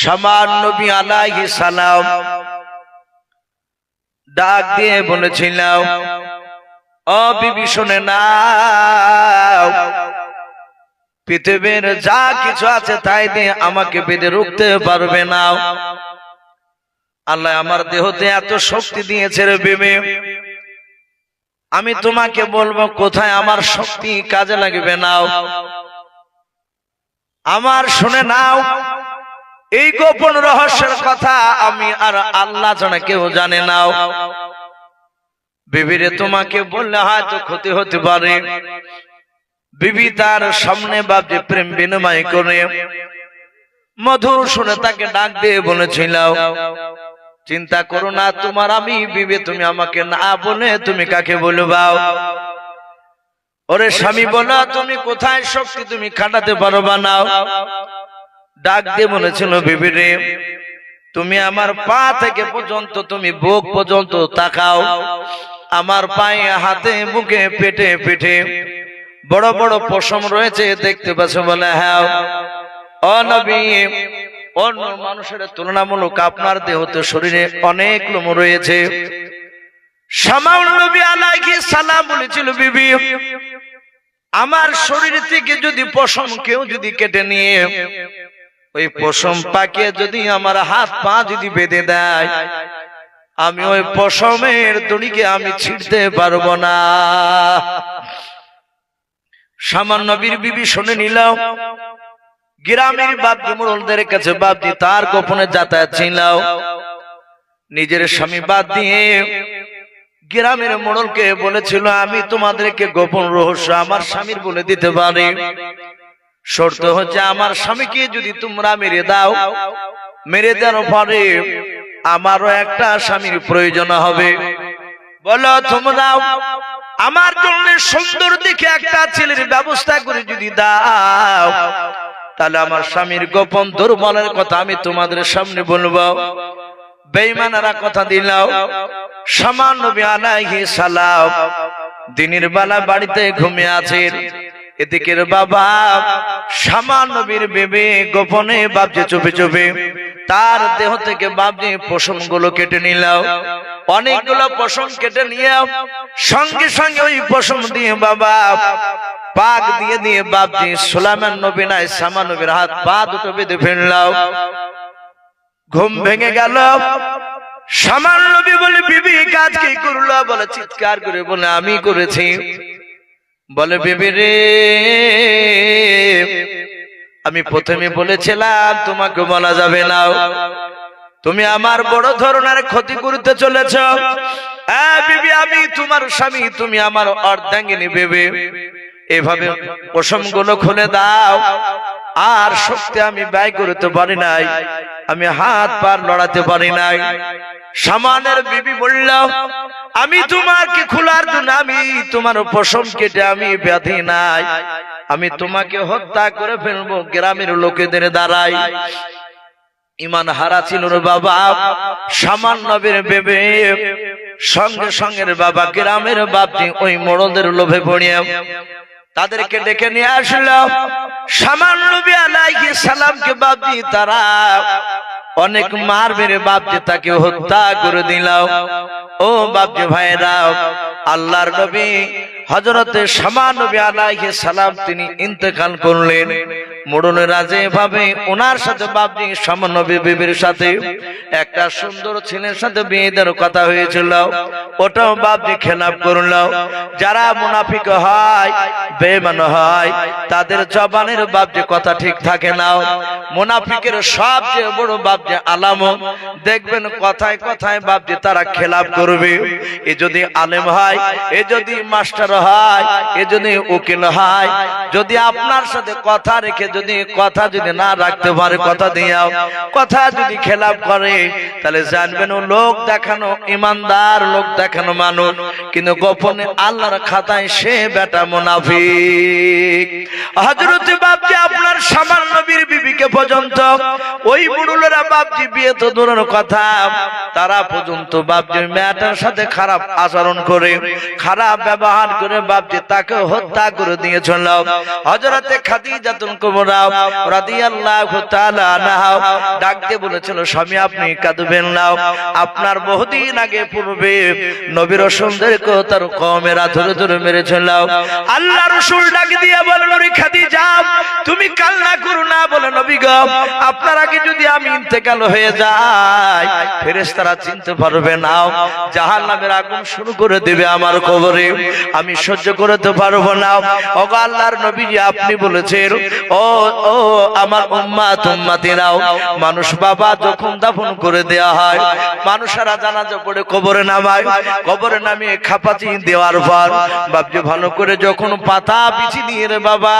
সামান নবী আলাইহিস সালাম ডাক দিয়ে বলেছিল, ও বিবি শুনে নাও, পৃথিবীর যা কিছু আছে তাই দিয়ে আমাকে বেঁধে রুখতে পারবে না। আল্লাহ আমার দেহতে এত শক্তি দিয়েছে রে বিবি, আমি তোমাকে বলবো কোথায় আমার শক্তি কাজে লাগবে নাও। আমার শুনে নাও, এই গোপন রহস্যের কথা আমি আর আল্লাহ ছাড়া কেউ জানে নাও। বিবিরে তোমাকে বললে হয়তো ক্ষতি হতে পারে। বিবি তার সামনে বাপজি প্রেম বিনিময় করে মধুর শুনে তাকে ডাক দিয়ে বলেছিল, চিন্তা করো না তোমার আমি বিবি, তুমি আমাকে না বলে তুমি কাকে বলবা? ওরে স্বামী বলো, তুমি কোথায় শক্তি তুমি খাটাতে পারবা না? ডাক দিয়ে বলেছিল, বিবি রে তুমি আমার পা থেকে পর্যন্ত তুমি বুক পর্যন্ত তাকাও, আমার পায়ে হাতে বুকে পেটে পেটে বড় বড় পশম রয়েছে দেখতে পাচ্ছ? বলে হ্যাঁ। ও নবী, অন্য মানুষের তুলনামূলক আপনার দেহতে শরীরে অনেক লোম রয়েছে। সামাল নবী আলাইহিস সালাম বলেছিল, বিবি আমার শরীর থেকে যদি পশম কেউ যদি কেটে নিয়ে ওই পশম পাকিয়ে যদি আমার হাত পা যদি বেঁধে দেয়, আমি ওই পশমের দড়িকে আমি ছিঁড়তে পারবো না। সামান্য নবীর বিবি শুনে নিলাম, গ্রামের বাপজি মোড়লদের কাছে বাপজি তার গোপনে যাতায়াত ছিল। নিজের স্বামী বাদ দিয়ে গ্রামের মোড়লকে বলেছিল, আমি তোমাদেরকে গোপন রহস্য আমার স্বামীর বলে দিতে পারি, শর্ত হচ্ছে আমার স্বামীকে যদি তোমরা মেরে দাও, মেরে দেওয়ার পরে আমারও একটা স্বামীর প্রয়োজন হবে। বলো তোমরা আমার জন্য সুন্দর দেখে একটা ছেলের ব্যবস্থা করে যদি দাও, তাহলে আমার স্বামীর গোপন দুর্বলের কথা আমি তোমাদের সামনে বলবো। বেঈমানেরা কথা দিল। সামান নবী আলাইহিস সালাম দিনের বেলা বাড়িতে ঘুমিয়ে আছেন, এদিকের বাবা সামান নবীর বেবে গোপনে বাপজি চুপে চুপে তার দেহ থেকে বাপজি পশম গুলো কেটে নিল। অনেকগুলো পশম কেটে নিয়ে সঙ্গে সঙ্গে ওই পশম দিয়ে বাবা পাক দিয়ে দিয়ে বাপজি সুলাইমান নবী নাই সামান নবীর হাত পা দুটো বেঁধে ফেলল। ঘুম ভেঙে গেল। সামান নবী বলে, বিবি কাজ কি করলো? বলে চিৎকার করে বলে, আমি করেছি। বলে, বিবি রে আমি প্রথমে বলেছিলাম তোমাকে বলা যাবে না, তুমি আমার বড় ধরনের ক্ষতি করতে চলেছ। বিবি আমি তোমার স্বামী, তুমি আমার অর্ধাঙ্গিনী বিবি, এভাবে পশম গুলো খুলে দাও। আর শক্তি আমি ব্যয় করতে পারি নাই, আমি হাত পা লড়াতে পারি নাই। সামানের বিবি বলল, আমি তোমাকে খোলার জন্য আমি তোমার পশম কেটে আমি ব্যাধি নাই, আমি তোমাকে হত্যা করে ফেলবো গ্রামের লোকেদের দ্বারাই। ইমান হারা ছিল রে বাবা সামান নবীর বেবে। সঙ্গে সঙ্গে বাবা গ্রামের বাপজি ওই মোড়লদের লোভে পড়িয়ে তাদেরকে ডেকে নিয়ে আসলো। সামান নবী আলাইহিস সালামকে বাপজি তারা অনেক মার মেরে বাপজি তাকে হত্যা করে দিল। ও বাপজি ভাইরা, আল্লাহর নবী হযরতে সামান নবী আলাইহিস সালাম তিনি ইন্তেকাল করলেন। মোড়লেরা যেভাবে ওনার সাথে বাপজি সামান নবী বিবির সাথে একটা সুন্দর ছেলের সাথে বিয়ে দেওয়ার কথা হয়েছিল, ওটাও বাপজি খেলাপ করল। যারা মুনাফিক হয়, বেঈমান হয়, তাদের জবানের বাপজি কথা ঠিক থাকে না। মুনাফিকের সবচেয়ে বড় বাপজি আলামত দেখবেন কথায় কথায় বাপজি তারা খেলাপ করবে। এ যদি আলেম হয়, এ যদি মাস্টার হয়, এ যদি উকিল হয়, যদি আপনার সাথে কথা রেখে যদি কথা যদি না রাখতে পারে, কথা দিয়াও কথা যদি খেলাপ করে, তাহলে জানবেন ও লোক দেখানো ইমানদার লোক দেখানো মানুষ, কিন্তু গোপনে আল্লাহর খাতায় সে বেটা মুনাফিক। হযরত বাপজি আপনার সামার নবীর বিবিকে পর্যন্ত ওই বুড়ুলেরা বাপজি বিয়ে তো দূরের কথা, তারা পর্যন্ত বাপজি মেয়েটার সাথে খারাপ আচরণ করে, খারাপ ব্যবহার করে বাপজি তাকে হত্যা করে দিয়েছিল। হযরতে খাদিজাতুল কুবরা রাদিয়াল্লাহু তাআলা আনহা ডাক দিয়ে বলেছিল, স্বামী আপনি কাঁদবেন না, আপনার বহুদিন আগে পূর্বে নবী রাসূলদেরকে তার কওমেরা ধরে ধরে মেরেছিল। আল্লাহ রাসূল ডাক দিয়ে বলেন, ওরে খাদিজা তুমি কান্না করো না, বলে নবী গো আপনার আগে যদি আমি ইন্তেকাল হয়ে যাই ফেরেশতারা চিনতে পারবে না, জাহান্নামের আগুন শুরু করে দেবে আমার কবরে, আমি সহ্য করতে পারবো না। ওগো আল্লাহর নবীজি আপনি বলেছেন ও ও আমার উম্মাত উম্মতিরাও, মানুষ বাবা যখন দাফন করে দেয়া হয় মানুষেরা জানাজা পড়ে কবরে নামায়, কবরে নামিয়ে খাপাচি দেওয়ার পর বাপজি ভালো করে যখন পাতা বিছি দিয়ে রে বাবা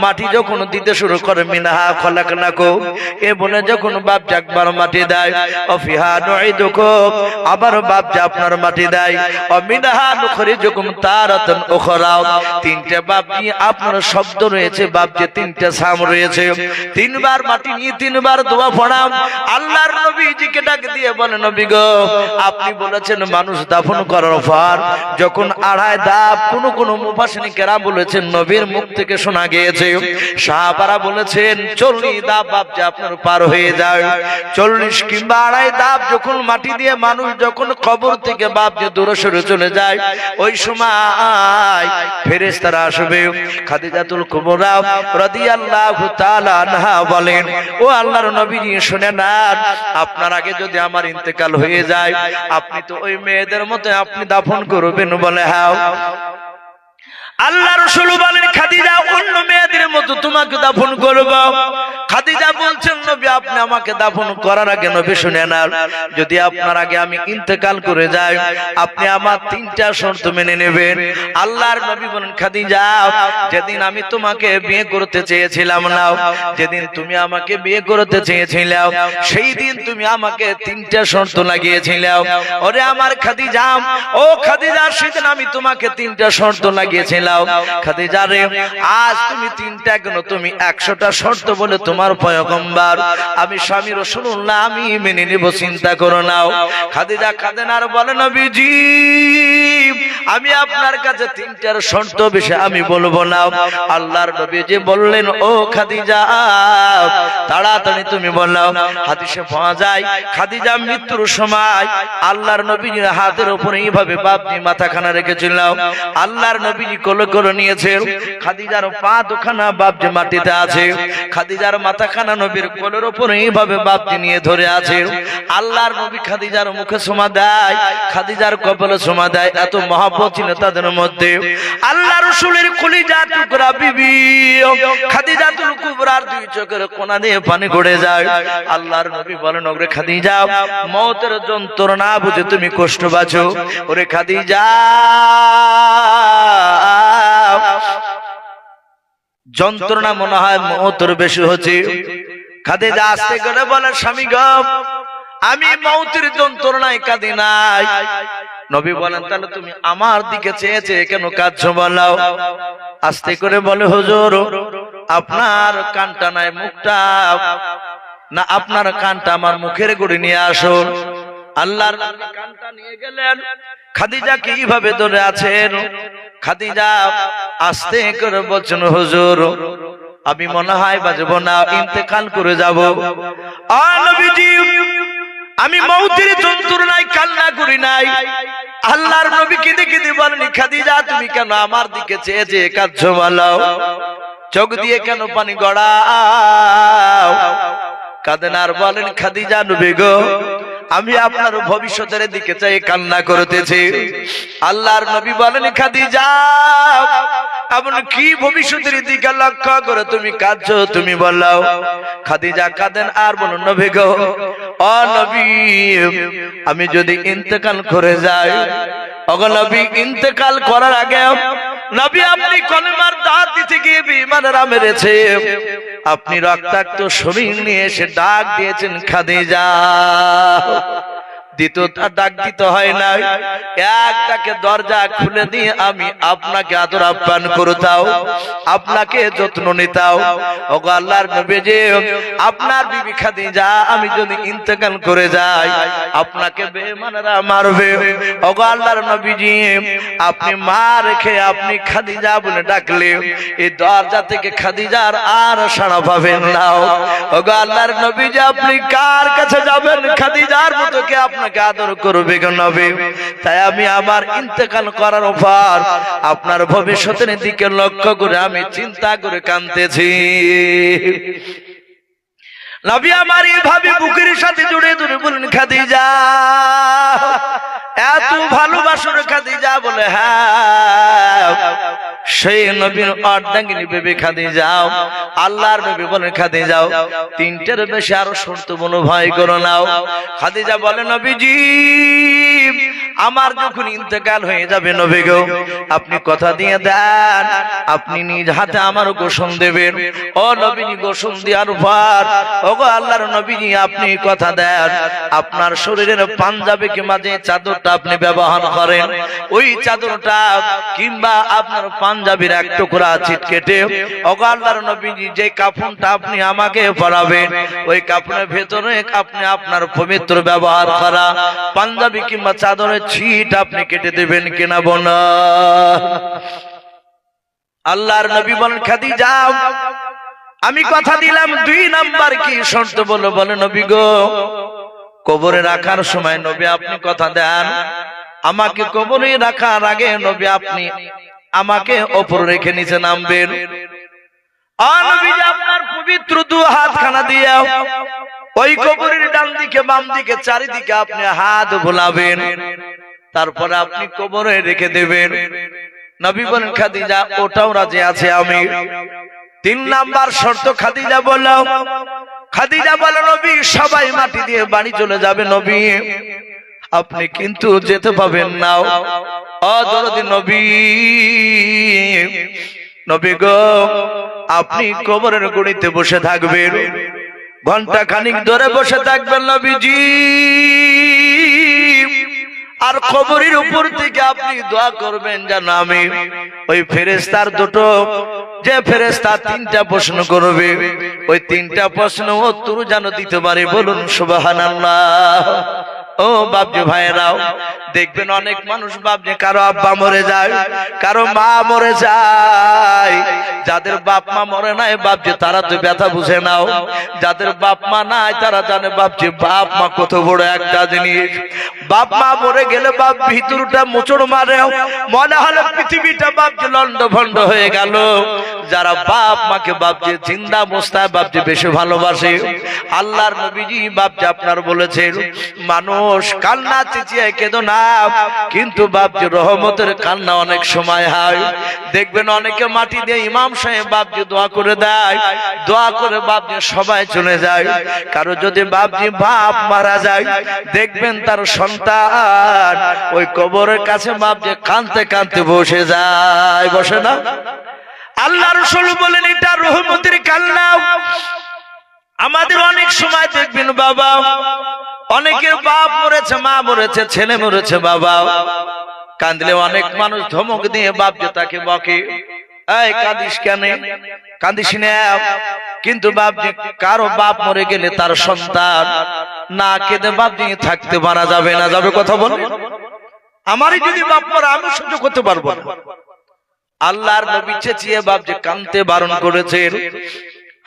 মাটি যখন দিতে শুরু করে মিনহা খলাকনাকুম এ বলে যখন বাপজি একবার মাটি দেয় অফিহা নুইদুকুম আবার বাপজি আপনার মাটি দেয় অমিনহা নুখরিজুকুম তারাতান উখরা, তিনটা বাপজি আপনার শব্দ রয়েছে, বাপজি তিনটা সাম রয়েছে, তিনবার মাটি নিয়ে তিনবার দোয়া পড়াম। আল্লাহর নবীজিকে ডাক দিয়ে বলে নবী গো আপনি বলেছেন মানুষ দাফন করার পর যখন আড়াই ধাপ, কোন মুফাসসিরিন কেরাম বলেছেন নবীর মুখ থেকে শোনা গিয়েছে, সাহাবারা বলেছেন 40 ধাপ বাপজি আপনার পার হয়ে যায়, 40 কিংবা আড়াই ধাপ যখন মাটি দিয়ে মানুষ যখন কবর থেকে বাপজি দূরে সরে চলে যায় ওই সময় ফেরেশতারা আসবে। খাদিজাতুল কুবরা রাদিয়াল্লাহু তাআলা আনহা বলেন, ও আল্লাহর নবীজি শুনে নেন, আপনার আগে যদি আমার ইন্তেকাল হয়ে যায় আপনি তো ওই মেয়েদের মতো আপনি দাফন করবেন, বলে হ্যাঁ। আল্লাহ রাসূল বলেন খাদিজা অন্য মেয়েদের মতো তোমাকে দাফন করব। খাদিজা বলছেন নবী আপনি আমাকে দাফন করার আগে নবী শুনে নেন, যদি আপনার আগে আমি ইন্তেকাল করে যাই আপনি আমার তিনটা শর্ত মেনে নেবেন। আল্লাহর নবী বলেন খাদিজা যেদিন আমি তোমাকে বিয়ে করতে চেয়েছিলাম না, যেদিন তুমি আমাকে বিয়ে করতে চেয়েছিলে সেই দিন তুমি আমাকে তিনটা শর্ত লাগিয়েছিলে। ওরে আমার খাদিজা, ও খাদিজা সেদিন আমি তোমাকে তিনটা শর্ত লাগিয়েছিলাম। খাদিজা রে আজ তুমি তিনটা কেন, তুমি 100টা শর্ত বলে তোমার পয়গম্বর আমি স্বামী রাসূলুল্লাহ আমি মেনে নেব, চিন্তা করো না। খাদিজা কাঁদেন আর বলে নবীজি আমি আপনার কাছে তিনটার শর্ত বিষয় আমি বলবো না। আল্লাহর নবীজি বললেন ও খাদিজা তাড়াতাড়ি তুমি বলো। হাদিসে পাওয়া যায় খাদিজা মৃত্যুর সময় আল্লাহর নবীজির হাতের উপরে এইভাবে বাপজি মাথাখানা রেখেছিল, আল্লাহর নবীজি কোলে করে নিয়েছে, খাদিজার পা দুখানা বাপজি মাটিতে আছে, খাদিজার মাথাখানা নবীর কোলের উপরে এইভাবে বাপজি নিয়ে ধরে আছে। আল্লাহর নবী খাদিজার মুখে চুমা দেয়, খাদিজার কপালে চুমা দেয়, এত মহব্বত ছিল তাদের মধ্যে। আল্লাহ রাসূলের কলিজা টুকরা বিবি খাদিজাতুল কুবরার দুই চোখের কোণা দিয়ে পানি গড়ে যায়। আল্লাহর নবী বলেন ওরে খাদিজা মওতের যন্ত্রণা বুঝে তুমি কষ্ট বাঁচো, ওরে খাদিজা যন্ত্রণা মনে হয় মওতের বেশি হচ্ছে। খাদিজা আস্তে করে বলে স্বামী গো আমি মওতের যন্ত্রণায় কাঁদি নাই। নবী বলেন তাহলে তুমি আমার দিকে চেয়ে চেয়ে কেন কাঁদছো বলো। আস্তে করে বলে হুজুর আপনার কানটা নাই মুখটা না, আপনার কানটা আমার মুখের গুড়ি নিয়ে আসুন। আল্লাহর কানটা নিয়ে গেলেন, খাদিজা কিভাবে ধরে আছেন। খাদিজা আস্তে করে বলছেন হুজুর আমি মনে হয় বাঁচবো না, ইন্তেকাল করে যাব। নবীজি আমি মওতের যন্ত্রণায় কান্না করি নাই। আল্লাহর নবী কেঁদে কেঁদে বলেন খাদিজা তুমি কেন আমার দিকে চেয়ে চেয়ে কাঁদছো বলো, চোখ দিয়ে কেন পানি গড়াও। কাঁদেন আর বলেন খাদিজা নবী গো আমি আপনার ভবিষ্যতের দিকে চাই কান্না করতেছি। আল্লাহর নবী বলেন খাদিজা এমন কি ভবিষ্যতের দিকে লক্ষ্য করে তুমি কাঁদছো তুমি বলো। খাদিজা কাঁদেন আর বলুন নবী গো ও নবী আমি যদি ইন্তেকাল করে যাই, ওগো নবী ইন্তেকাল করার আগে নবী আপনি কলেমার দাঁত দিতে গিয়ে বেঈমানেরা মেরেছে, আপনি রক্তাক্ত শরীর নিয়ে এসে ডাক দিয়েছেন খাদিজা দ্বিতীয়টা ডাক দিতে হয় না, এক ডাকে দরজা খুলে দিয়ে আমি আপনাকে আদর আপ্যায়ন করতাম, আপনাকে যত্ন নিতাম। ওগো আল্লাহর নবীজি, আপনার বিবি খাদিজা আমি যদি ইন্তেকাল করে যাই আপনাকে বেঈমানরা মারবে। ওগো আল্লাহর নবীজি, আপনি মা রেখে আপনি খাদিজা বলে ডাকলে এই দরজা থেকে খাদিজার আর সাড়া পাবেন না। ওগো আল্লাহর নবীজি, আপনি কার কাছে যাবেন? খাদিজার মতো কে আপনাকে আদর করবে গো নবী? তাই আমি আমার ইন্তেকাল করার পর আপনার ভবিষ্যতের দিকে লক্ষ্য করে আমি চিন্তা করে কাঁদতেছি। নবী আমার এইভাবে বুকের সাথে জুড়ে ধরে বলেন, খাদিজা এত ভালোবাসুন খাদিজা? বলে হ্যাঁ। সেই নবীর অর্ধাঙ্গিনী বেবি খাদিজাও। আল্লাহর নবী বলেন, খাদিজাও তিনটার বেশি আরো শর্ত বলো, ভয় করো নাও। খাদিজা বলে, নবীজি আমার যখন ইন্তেকাল হয়ে যাবে নবী গো, আপনি কথা দিয়ে দেন আপনি নিজ হাতে আমার গোসল দেবেন। ও নবীজি, গোসল দেওয়ার পর ওগো আল্লাহর নবীজি আপনি কথা দেন আপনার শরীরের পাঞ্জাবি কিংবা যে চাদরটা আপনি ব্যবহার করেন ওই চাদরটা কিংবা আপনার পাঞ্জাবির এক টুকরা ছিটকেটে ওগো আল্লাহর নবীজি যে কাফনটা আপনি আমাকে পরাবেন ওই কাফনের ভেতরে আপনি আপনার পবিত্র ব্যবহার করা পাঞ্জাবি কিংবা চাদরের ছিট আপনি কেটে দেবেন কিনা বোনা? আল্লাহর নবী বলেন, খাদিজা আমি কথা দিলাম। 2 নাম্বার কি শর্ত বলো? বলে নবী গো, কবরে রাখার সময় নবী আপনি কথা দেন আমাকে কবরে রাখার আগে নবী আপনি আমাকে ওপর রেখে নিচে নামবেন। নবীজি আপনার পবিত্র 2 হাতখানা দিয়ে ওই কবরের ডান দিকে বাম দিকে চারিদিকে আপনি হাত ভোলাবেন, তারপরে আপনি কবরে রেখে দেবেন। নবী বলেন, খাদিজা ওটাও রাজি আছে আমি। 3 নাম্বার শর্ত খাদিজা বলল। খাদিজা বলে, নবী সবাই মাটি দিয়ে বাড়ি চলে যাবে নবী, আপনি কিন্তু যেতে পাবেন না। অদরদি নবী, নবী গো আপনি কবরের গুড়িতে বসে থাকবেন, ঘন্টা খানিক ধরে বসে থাকবেন নবীজি, আর কবরের উপর থেকে আপনি দোয়া করবেন যেন আমি ওই ফেরেশতার দুটো যে ফেরেশতা 3টা প্রশ্ন করবে ওই 3টা প্রশ্ন উত্তর যেন দিতে পারে। বলুন সুবহানাল্লাহ। ও বাপজি ভাইরাও দেখবেন অনেক মানুষ বাপজি কারো আব্বা মরে যায়, কারো মা মরে যায়। যাদের বাপ মা মরে নাই বাপজি তারা তো ব্যথা বুঝে নাও, যাদের বাপ মা নাই তারা জানে বাপজি বাপ মা কত বড় একটা জিনিস। বাপ মা মরে গেলে বাপ ভিতরটা মোচড় মারে, মনে হলো পৃথিবীটা বাপজি লন্ড ভন্ড হয়ে গেল। যারা বাপ মাকে বাপজি জিন্দা অবস্থায় বাপজি বেশি ভালোবাসে, আল্লাহর নবীজি বাপজি আপনার বলেছেন মানুষ কান্না চেঁচিয়ে কেঁদো না, কিন্তু বাপজি রহমতের কান্না অনেক সময় হয়। দেখবেন অনেকে মাটি দিয়ে ইমাম সাহেব বাপজি দোয়া করে দেয়, দোয়া করে বাপজি সবাই চলে যায়। কারো যদি বাপজি বাপ মারা যায় দেখবেন তার সন্তান ওই কবরের কাছে বাপজি কাঁদতে কাঁদতে বসে যায়, বসে না? আল্লাহ রাসূল বলেন এটা রহমতের কান্না। আমাদের অনেক সময় দেখবেন বাবা অনেকের বাপ মরেছে, মা মরেছে, ছেলে মরেছে, বাবা কাঁদলে অনেক মানুষ ধমক দিয়ে বাপ যে তাকে বকে, এই কাঁদিস কেন, কাঁদিস না। কিন্তু বাপ যে কারো বাপ মরে গেলে তার সন্তান না কেঁদে বাপ দিয়ে থাকতে পারা যাবে না, যাবে কথা বল। আমারই যদি বাপ মরে আমি সহ্য করতে পারবো না। আল্লাহর নবী চেঁচিয়ে বাপ যে কাঁদতে বারণ করেছেন।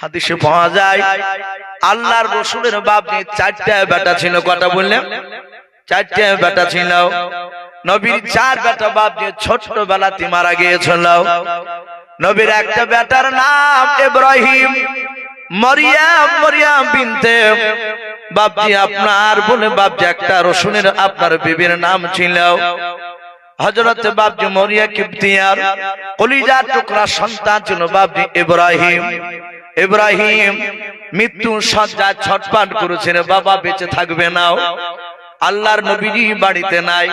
হাদিসে পাওয়া যায় আল্লাহর রাসূলের বাপ যে 4টা বেটা ছিল। কটা বললেন? 4টা বেটা ছিল। নবীর 4 বেটা বাপ যে ছোটবেলাতে মারা গিয়েছিল। নবীর একটা বেটার নাম ইব্রাহিম, মারিয়াম, মারিয়াম বিনতে বাপজি আপনার বলে বাপজি একটা রাসূলের আপনার বিবির নাম ছিল হযরত বাপজি মরিয়া কিবতিয়ার কলিজার টুকরা সন্তান ছিল বাপজি ইব্রাহিম। ইব্রাহিম মৃত্যু শয্যায় ছটফট করেছেন, বাবা বেঁচে থাকবে না। আল্লাহর নবীজি বাড়িতে নাই,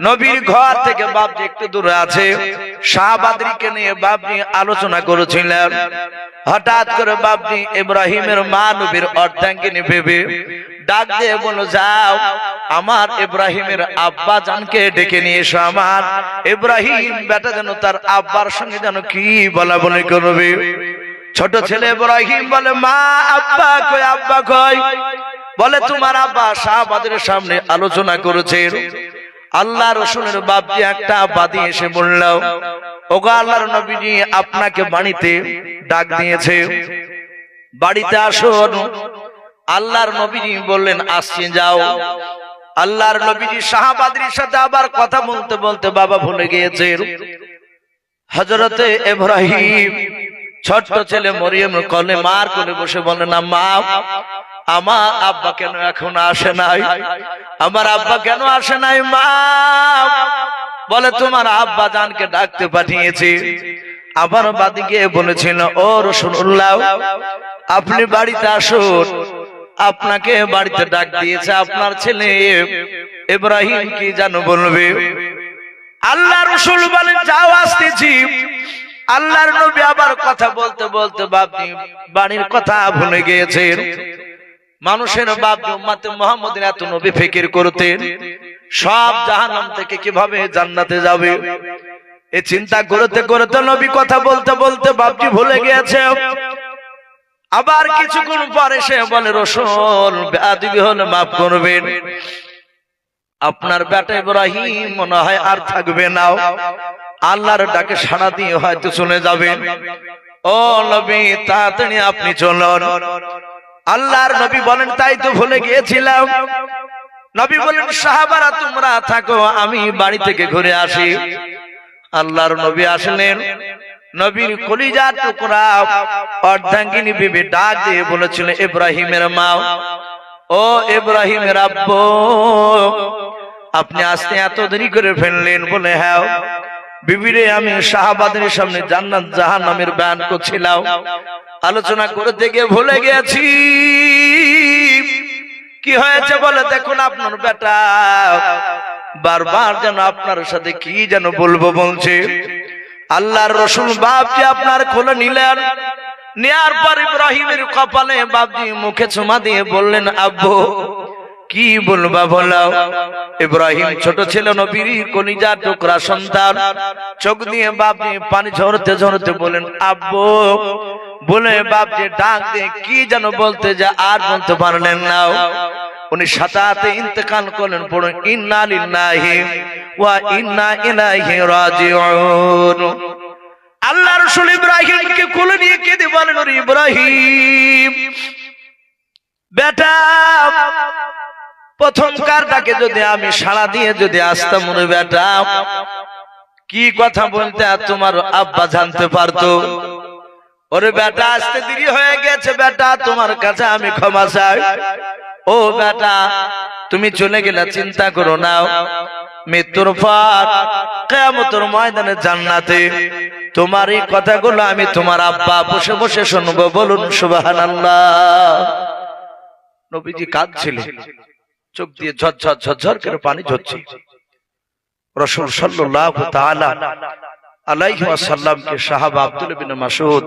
নবীর ঘর থেকে বাপজি একটু দূরে আছে। সাহাবাদেরকে নিয়ে বাপজি আলোচনা করেছিলেন। হঠাৎ করে বাপজি ইব্রাহিমের মা নবীর অর্ধাঙ্গিনী ভেবে ডাক দিয়ে বলো যাও আমার ইব্রাহিমের আব্বা জানকে ডেকে নিয়ে এসো। আমার ইব্রাহিম বেটা যেন তার আব্বার সঙ্গে যেন কি বলা বলি করবে। ছোট ছেলে ইব্রাহিম বলে মা আব্বা কই, আব্বা কই? বলে তোমার আব্বা সাহাবাদের সামনে আলোচনা করেছে। আল্লাহ রসুলের বাপজি একটা বাদী এসে বলল ওগো আল্লাহর নবীজি আপনাকে বাড়িতে ডাক দিয়েছে, বাড়িতে আসুন। আল্লাহর নবীজি বললেন আসছি, যাও। আল্লাহর নবীজি সাহাবাদের সাথে আবার কথা বলতে বলতে বাবা ভুলে গিয়েছেন। হযরতে ইব্রাহিম ছোট্ট ছেলে মরিয়ম কোলে মার কোলে বসে বলে না মা আমার আব্বা কেন এখন আসে নাই, আমার আব্বা কেন আসে নাই মা? বলে তোমার আব্বা জানকে ডাকতে পাঠিয়েছি। আবার বাদিকে বলেছিল ও রাসূলুল্লাহ আপনি বাড়িতে আসুন, আপনাকে বাড়িতে ডাক দিয়েছে আপনার ছেলে ইব্রাহিম কি জানো বলবে। আল্লাহ রাসূল বলেন যাও আসতেছি। আল্লাহর নবী আবার কথা বলতে বলতে বাপজি বাড়ির কথা ভুলে গিয়েছেন। মানুষের বাপজি উম্মতে মুহাম্মদের এত নবী ফিকির করতেন সব জাহান্নাম থেকে কিভাবে জান্নাতে যাবে এই চিন্তা করতে করতে নবী কথা বলতে বলতে বাপজি ভুলে গিয়েছে। আবার কিছুক্ষণ পরে সে বলে রাসূল বেয়াদবি হলে মাফ করবেন, আপনার বেটা ইব্রাহিম মনে হয় আর থাকবে না, আল্লাহর ডাকে সাড়া দিয়ে হয়তো চলে যাবেন। ও নবী তাড়াতাড়ি আপনি চলুন। আল্লাহর নবী বলেন তাই তো ভুলে গিয়েছিলাম। নবী বলেন সাহাবারা তোমরা থাকো আমি বাড়ি থেকে ঘুরে আসি। আল্লাহর নবী আসলেন। নবীর কলিজার টুকরা অর্ধাঙ্গিনী বিবি ডাক দিয়ে বলেছিল ইব্রাহিমের মা ও ইব্রাহিমের আব্বু আপনি আসতে এত দেরি করে ফেললেন। বলে হ্যাঁ বিবিরে আমি সাহাবাদের সামনে জান্নাত জাহান্নামের বয়ান করছিলাম, আলোচনা করতে গিয়ে ভুলে গেছি। কি হয়েছে বলে দেখুন আপনার বেটা বারবার যেন আপনার সাথে কি যেন বলবো বলছে। আল্লাহর রাসূল বাপজি আপনার কোলে নিলেন, নেয়ার পর ইব্রাহিমের কপালে বাপজি মুখে চুমা দিয়ে বললেন আব্বু কি বলবা বলো। ইব্রাহিম ছোট ছিল নবীর কলিজার টুকরা সন্তান, চোখ দিয়ে বাপজি পানি ঝরতে ঝরতে বলেন আব্বু। বলে বাপজি ডাক দিয়ে কি যেন বলতে যা আর বলতে পারলেন না। উনি সাথে ইন্তেকাল করলেন। পড়ে ইন্না লিল্লাহি ওয়া ইন্না ইলাইহি রাজিউন। আল্লাহ রাসূল ইব্রাহিমকে কোলে নিয়ে কেঁদে বলেন ওরে ইব্রাহিম বেটা প্রথমকার ডাকে যদি আমি সাড়া দিয়ে যদি আসতাম ওরে বেটা কি কথা বলতে তোমার আব্বা জানতে পারতো। ওরে বেটা আসতে দেরি হয়ে গেছে বেটা তোমার কাছে আমি ক্ষমা চাই। ও বেটা তুমি চলে গেলে চিন্তা করো না, মৃত্যুর পর কিয়ামতের ময়দানে জান্নাতে তোমার এই কথাগুলো আমি তোমার আব্বা বসে বসে শুনবো। বলুন সুবহানাল্লাহ। নবীজি কাঁদছিলেন, চোখ দিয়ে ঝরঝর ঝরঝর করে পানি ঝরছে। রাসূল সাল্লাল্লাহু তাআলা আলাইহি ওয়াসাল্লামকে সাহাবা আব্দুল্লাহ বিন মাসউদ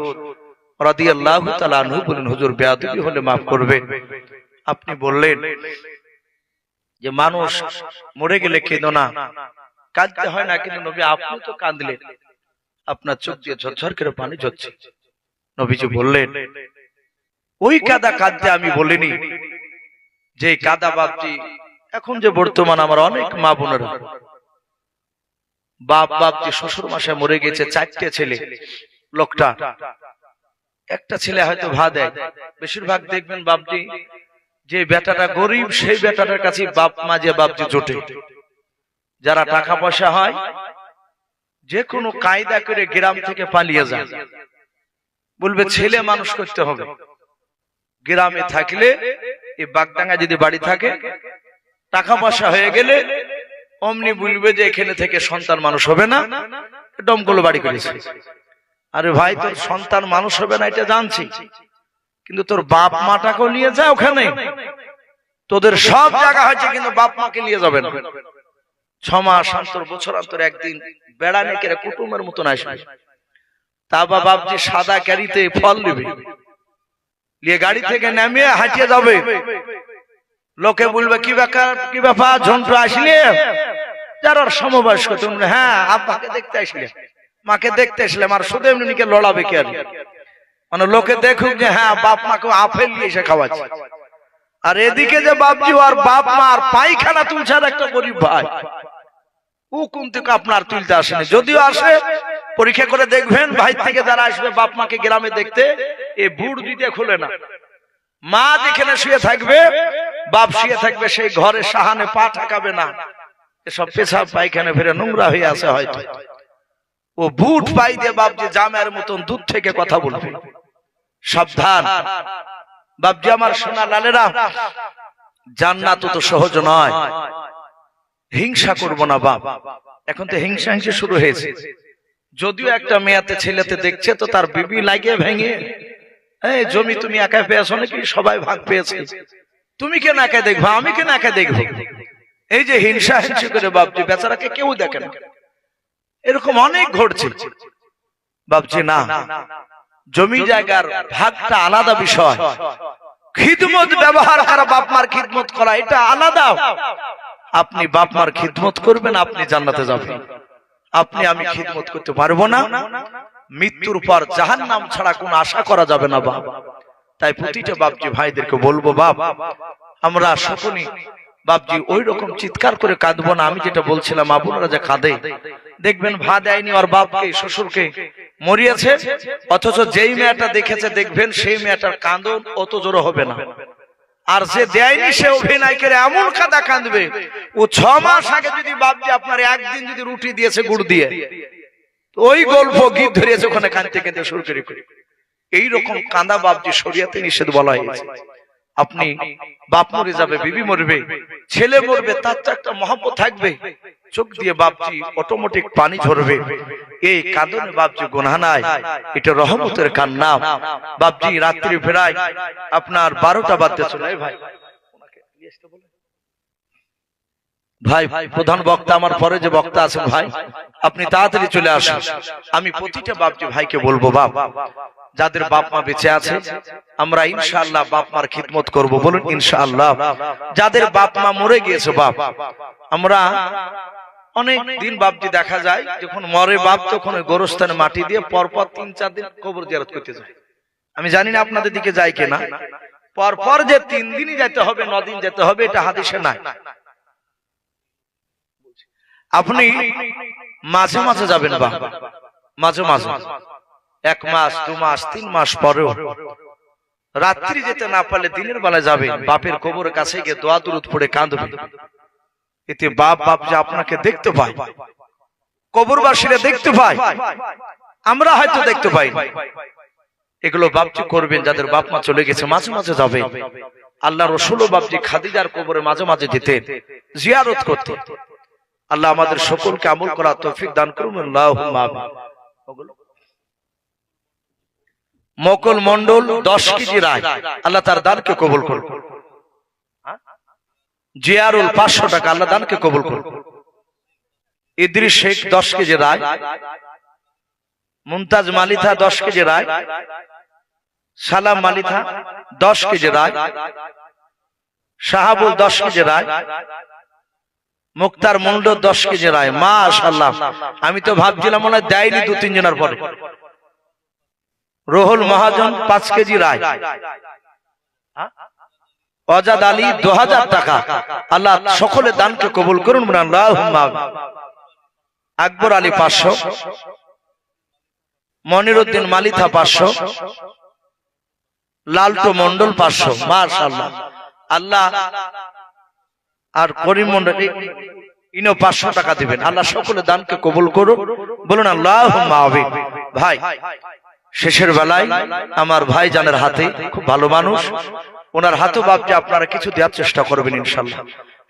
রাদিয়াল্লাহু তাআলা আনহু বলেন হুজুর বেয়াদবি হলে maaf করবেন। আপনি বললেন যে মানুষ মরে গেলে কেঁদো না, কাঁদতে হয় না, কিন্তু নবী আপনি তো কাঁদলেন, আপনার চোখ দিয়ে ঝরঝর করে পানি ঝরছে। নবীজি বললেন ওই কাদা কাঁদতে আমি বলিনি যে কাদা বাপজি এখন যে বর্তমান আমার অনেক মা বোনেরা বাপ বাপজি শ্বশুর মাসে মরে গেছে, 4টে ছেলে, লোকটা একটা ছেলে হয়তো ভা দেয়। বেশিরভাগ দেখবেন বাপজি যে বেটাটা গরিব সেই বেটাটার কাছে বাপ মা যে বাপজি জোটে। যারা টাকা পয়সা হয় যে কোনো কায়দা করে গ্রাম থেকে পালিয়ে যায়, বলবে ছেলে মানুষ করতে হবে। গ্রামে থাকলে এই বাগডাঙ্গা যদি বাড়ি থাকে টাকা পয়সা হয়ে গেলে অমনি বলবে যে এখানে থেকে সন্তান মানুষ হবে না, ডমকল বাড়ি করেছে। আরে ভাই তোর সন্তান মানুষ হবে না এটা জানছি, কিন্তু তোর বাপ মাটাকেও নিয়ে যা ওখানে, তোদের সব জায়গা হয়েছে কিন্তু বাপ মাকে নিয়ে যাবে না। 6 মাস অন্তর বছর অন্তর একদিন বেড়ানে কেরে কুটুমের মতন আসবে। তা বাপজি সাদা ক্যারিতে ফল দিবে, নিয়ে গাড়ি থেকে নামিয়ে হাঁটিয়ে যাবে। লোকে বলবে কি ব্যাপার ঝন্টু আসলে, যারা সমবয়স্ক তুমি, হ্যাঁ আব্বাকে দেখতে আসলে, মাকে দেখতে আসলাম, আর শুধু এমনিকে লড়াবে কি আর, মানে লোকে দেখুক যে হ্যাঁ বাপ মাকে আপেল দিয়ে এসে খাওয়াচ্ছে। আর এদিকে যে বাপজি আর বাপ মা আর পায়খানা তুলছে আর একটা গরিব ভাই, ও কোন থেকে আপনার তুলতে আসেনি, যদিও আসে পরীক্ষা করে দেখবেন ভাই থেকে যারা আসবে বাপ মাকে গ্রামে দেখতে, এ বুড় দিতে খুলে না, মা যেখানে শুয়ে থাকবে বাপ শুয়ে থাকবে সেই ঘরে সাহানে পা ঠাকাবে না, এসব পেশাব পায়খানা ফিরে নোংরা হয়ে আছে হয়তো, ও বুট পাই দিয়ে বাপজি জামের মতন দূর থেকে কথা বলবে। সাবধান বাপজি আমার সোনা লালেরা, জান্নাত তো সহজ নয়, হিংসা করব না বাপ। এখন তো হিংসা শুরু হয়েছে, যদিও একটা মেয়াতে ছেলেতে দেখছে তো তার বিবি লাগিয়ে ভেঙে, এই জমি তুমি একা পেয়েছো নাকি, সবাই ভাগ পেয়েছে, তুমি কেন একা দেখবা, আমি কেন একা দেখবো, এই যে হিংসা করে বাপজি বেচারাকে কেউ দেখে না, এরকম অনেক ঘটছে বাপজি। না, জমি জায়গার ভাগটা আলাদা বিষয়, খিদমত ব্যবহার করা, বাপ মার খিদমত করা এটা আলাদা। আপনি বাপ মার খিদমত করবেন, আপনি জান্নাতে যাবেন, আপনি আমি খিদমত করতে পারবো না, মৃত্যুর পর জাহান্নাম ছাড়া কোনো আশা করা যাবে না বাপ। তাই প্রতিটা বাপজি ভাইদেরকে বলবো, বাপ আমরা সকলেই বাপজি ওই রকম চিৎকার করে কাঁদবো না। আমি যেটা বলছিলাম, আপনারা যে কাঁদে দেখবেন ভা দেয়নি আর বাপকে শ্বশুরকে মরিয়েছে, অথচ যেই মেয়েটা দেখেছে দেখবেন সেই মেয়েটার কাঁদন অত জোর হবে না, আর যে দেয়নি সে অভিনয় করে এমন কাঁদা কাঁদবে, ও 6 মাস আগে যদি বাপজি আপনার একদিন যদি রুটি দিয়েছে গুড় দিয়ে, ওই গল্প গীত ধরিয়েছে ওখানে কাঁদতে কাঁদতে শুরু করে। এইরকম কাঁদা বাপজি শরীয়তে নিষেধ বলা হয়েছে। আপনি বাপ মরে যাবে, বিবি মরবে, ছেলে মরবে, তার তো একটা মহব্বত থাকবে, চোখ দিয়ে বাপজি অটোমেটিক পানি ঝরবে, এই কাঁদনে বাপজি গুনাহ নাই, এটা রহমতের কান্না। বাপজি রাত্রি ফেরায় আপনার 12টা বাজতে চলে, ভাই প্রধান বক্তা আমার পরে যে বক্তা আছেন ভাই, আপনি তাড়াতাড়ি চলে আসুন। আমি প্রতিটা বাপজি ভাইকে বলবো, বাপ যাদের বাপ মা বেঁচে আছে আমরা ইনশাআল্লাহ বাপ মার খিদমত করব, বলুন ইনশাআল্লাহ। যাদের বাপ মা মরে গিয়েছে বাপ, আমরা অনেক দিন বাপজি দেখা যায় যখন মরে বাপ তখন ওই গোরস্থানে মাটি দিয়ে পরপর 3-4 দিন কবর জিয়ারত করতে যায়। আমি জানি না আপনাদের দিকে যায় কিনা, পরপর যে 3 দিনই যেতে হবে, 9 দিন যেতে হবে, এটা হাদিসে নাই। আপনি মাঝে মাঝে যাবেন বাপ, মাঝে মাঝে 1 মাস 2 মাস 3 মাস পরেও রাত্রি যেতে না পারলে দিনের বেলায় যাবেন, বাপের কবরের কাছে গিয়ে দোয়া দুরূদ পড়ে কাঁদবেন। এতে বাপ যে আপনাকে দেখতে পায়, কবরবাসীরা দেখতে পায়, আমরা হয়তো দেখতে পাই। এগুলো বাপজি করবেন যাদের বাপ মা চলে গেছে, মাঝে মাঝে যাবে। আল্লাহ রাসূলও বাপজি খাদিজার কবরে মাঝে মাঝে যেতেন, জিয়ারত করতেন। আল্লাহ আমাদের সকলকে আমল করার তৌফিক দান করুন, আল্লাহুম্মা আমিন। মকল মন্ডল 10 কেজি রায়, আল্লাহ তার দানকে কবুল করুন। জিয়ারুল 500 টাকা, আল্লাহ দানকে কবুল করুন। ইদ্রিস শেখ 10 কেজি রায়, মুমতাজ মালিথা 10 কেজি রায়, সালাম মালিথা 10 কেজি রায়, শাহাবুল 10 কেজি রায়, মুক্তার মন্ডল 10 কেজি রায়। মাশাআল্লাহ, আমি তো ভাবছিলাম মনে হয় দেয়নি 2-3 জনের পরে। রোহুল মহাজন 5 কেজি রায়, অজাদ আলী 2000 টাকা, আল্লাহ সকলে দানকে কবুল করুন, আল্লাহুম্মা আমিন। আকবর আলী 500, মনিরউদ্দিন মালিথা 500, লালটু মন্ডল 500। মাশাআল্লাহ, আল্লাহ আর করিম মন্ডল ইনো 500 টাকা দিবেন, আল্লাহ সকলে দানকে কবুল করুন, বলুন আল্লাহুম্মা আমিন। ভাই শেষের বেলায় আমার ভাই জানের হাতে, খুব ভালো মানুষ, ওনার হাতে বাপজি আপনারা কিছু দেওয়ার চেষ্টা করবেন ইনশাআল্লাহ।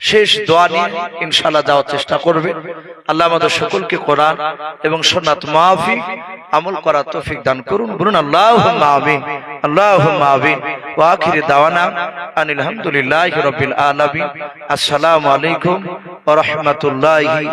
শেষ দোয়া নিয়ে ইনশাআল্লাহ যাওয়ার চেষ্টা করবেন। আল্লাহ আমাদের সকলকে কোরআন এবং সুন্নাত মাফিক আমল করার তৌফিক দান করুন, বলুন আল্লাহুম্মা আমিন, আল্লাহুম্মা আমিন। ওয়া আখির দাওয়ানা আনিল হামদুলিল্লাহি রাব্বিল আলামিন। আসসালামু আলাইকুম ওয়া রাহমাতুল্লাহি